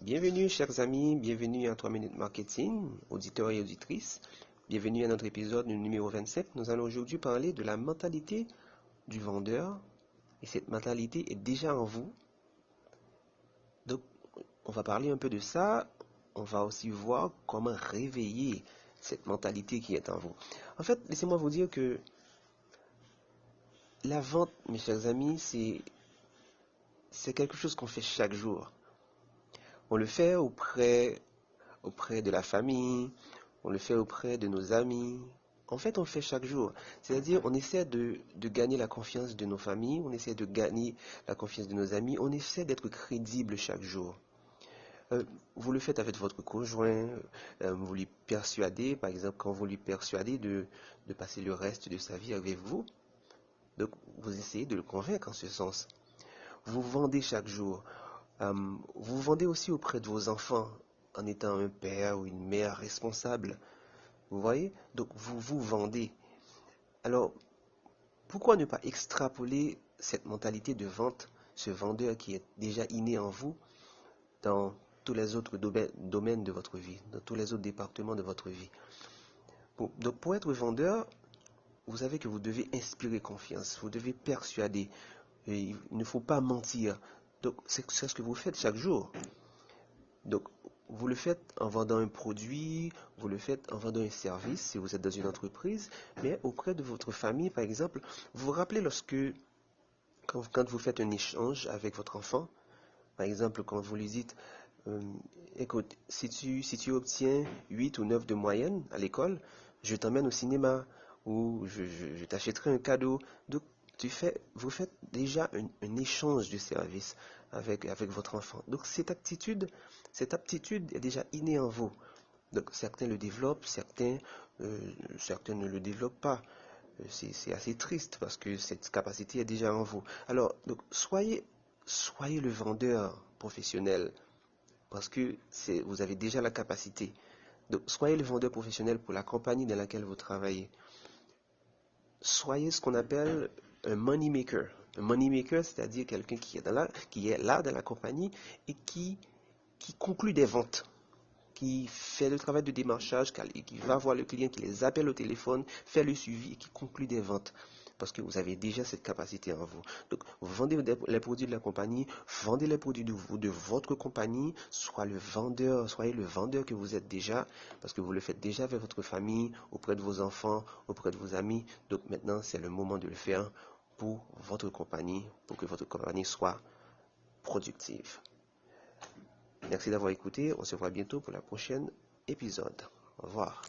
Bienvenue chers amis, bienvenue à 3 minutes marketing, auditeurs et auditrices. Bienvenue à notre épisode numéro 27. Nous allons aujourd'hui parler de la mentalité du vendeur. Et cette mentalité est déjà en vous. Donc, on va parler un peu de ça. On va aussi voir comment réveiller cette mentalité qui est en vous. En fait, laissez-moi vous dire que la vente, mes chers amis, c'est quelque chose qu'on fait chaque jour. On le fait auprès de la famille, on le fait auprès de nos amis. En fait, on le fait chaque jour. C'est-à-dire, on essaie de gagner la confiance de nos familles, on essaie de gagner la confiance de nos amis, on essaie d'être crédible chaque jour. Vous le faites avec votre conjoint, vous lui persuadez, par exemple, quand vous lui persuadez de passer le reste de sa vie avec vous, donc vous essayez de le convaincre en ce sens. Vous vendez chaque jour. Vous vendez aussi auprès de vos enfants en étant un père ou une mère responsable. Vous voyez? Donc vous vous vendez. Alors, pourquoi ne pas extrapoler cette mentalité de vente, ce vendeur qui est déjà inné en vous, dans tous les autres domaines de votre vie, dans tous les autres départements de votre vie? Donc pour être vendeur, vous savez que vous devez inspirer confiance, vous devez persuader. Et il ne faut pas mentir. Donc c'est ce que vous faites chaque jour. Donc vous le faites en vendant un produit, vous le faites en vendant un service si vous êtes dans une entreprise, mais auprès de votre famille, par exemple, vous vous rappelez quand vous faites un échange avec votre enfant, par exemple, quand vous lui dites, écoute, si tu obtiens 8 ou 9 de moyenne à l'école, je t'emmène au cinéma ou je t'achèterai un cadeau. Donc, vous faites déjà un échange de service avec votre enfant. Donc, cette aptitude est déjà innée en vous. Donc, certains le développent, certains ne le développent pas. C'est assez triste parce que cette capacité est déjà en vous. Alors, donc, soyez le vendeur professionnel parce que vous avez déjà la capacité. Donc, soyez le vendeur professionnel pour la compagnie dans laquelle vous travaillez. Soyez ce qu'on appelle un money maker. Un money maker, c'est-à-dire quelqu'un qui est là dans la compagnie et qui conclut des ventes, qui fait le travail de démarchage, qui va voir le client, qui les appelle au téléphone, fait le suivi et qui conclut des ventes. Parce que vous avez déjà cette capacité en vous. Donc, vous vendez les produits de la compagnie, vendez les produits de votre compagnie, soyez le vendeur que vous êtes déjà, parce que vous le faites déjà avec votre famille, auprès de vos enfants, auprès de vos amis. Donc maintenant, c'est le moment de le faire pour votre compagnie, pour que votre compagnie soit productive. Merci d'avoir écouté. On se voit bientôt pour la prochaine épisode. Au revoir.